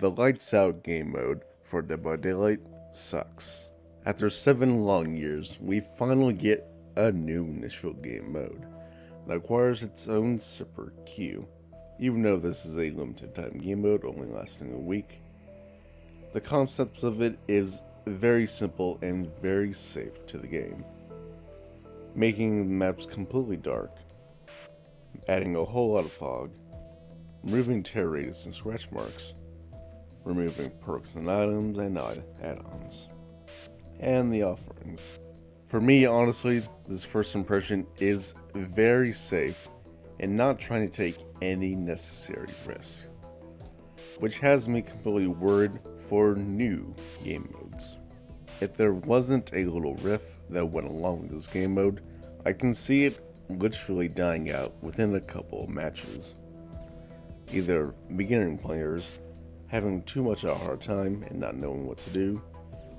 The Lights Out game mode for Dead by Daylight sucks. After 7 long years, we finally get a new initial game mode that acquires its own separate queue. Even though this is a limited time game mode only lasting a week, the concept of it is very simple and very safe to the game. Making the maps completely dark, adding a whole lot of fog, removing terror radius and scratch marks, removing perks and items and add-ons, and the offerings. For me, honestly, this first impression is very safe and not trying to take any necessary risks, which has me completely worried for new game modes. If there wasn't a little riff that went along with this game mode, I can see it literally dying out within a couple of matches. Either beginning players having too much of a hard time and not knowing what to do,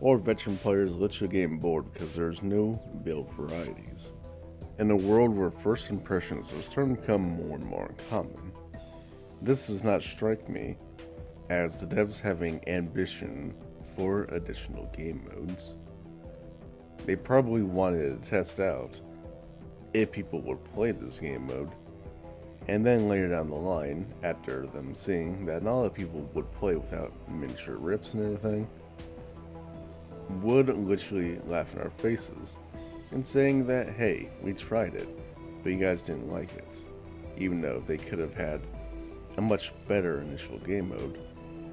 or veteran players literally getting bored because there's no build varieties. In a world where first impressions are starting to become more and more uncommon, this does not strike me as the devs having ambition for additional game modes. They probably wanted to test out if people would play this game mode, and then later down the line, after them seeing that not a lot of people would play without miniature rips and everything, would literally laugh in our faces and saying that, hey, we tried it, but you guys didn't like it, even though they could have had a much better initial game mode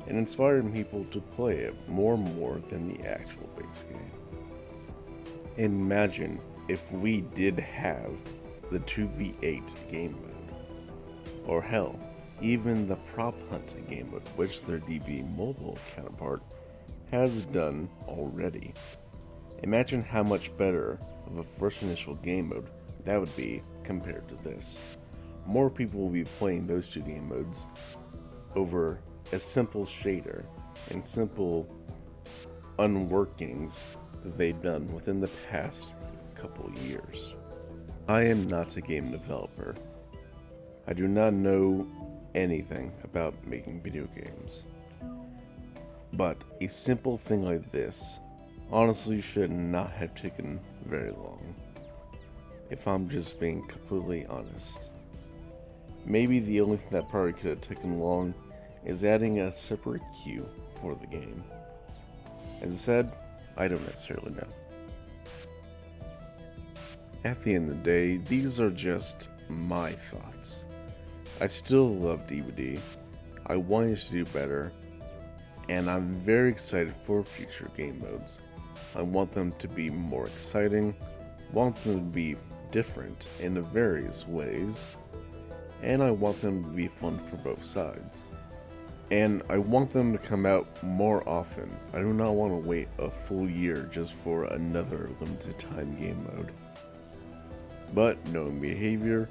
and inspired people to play it more and more than the actual base game. Imagine if we did have the 2v8 game mode, or hell, even the prop hunt game mode, which their DBD mobile counterpart has done already. Imagine how much better of a first initial game mode that would be compared to this. More people will be playing those two game modes over a simple shader and simple unworkings that they've done within the past couple years. I am not a game developer. I do not know anything about making video games. But a simple thing like this honestly should not have taken very long, if I'm just being completely honest. Maybe the only thing that probably could have taken long is adding a separate queue for the game. As I said, I don't necessarily know. At the end of the day, these are just my thoughts. I still love DBD. I want it to do better, and I'm very excited for future game modes. I want them to be more exciting, want them to be different in various ways, and I want them to be fun for both sides. And I want them to come out more often. I do not want to wait a full year just for another limited time game mode. But knowing behavior,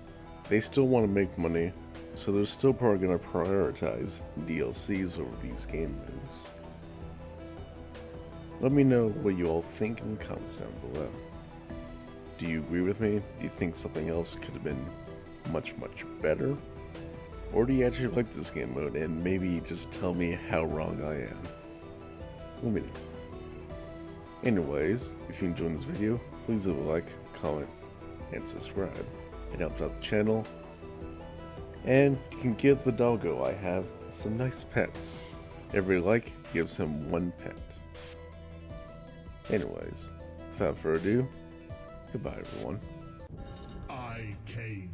they still want to make money, so they're still probably going to prioritize DLCs over these game modes. Let me know what you all think in the comments down below. Do you agree with me? Do you think something else could have been much better? Or do you actually like this game mode and maybe just tell me how wrong I am? Let me know. Anyways, if you enjoyed this video, please leave a like, comment, and subscribe. It helps out the channel. And you can give the doggo I have some nice pets. Every like gives him 1 pet. Anyways, without further ado, goodbye everyone. I came.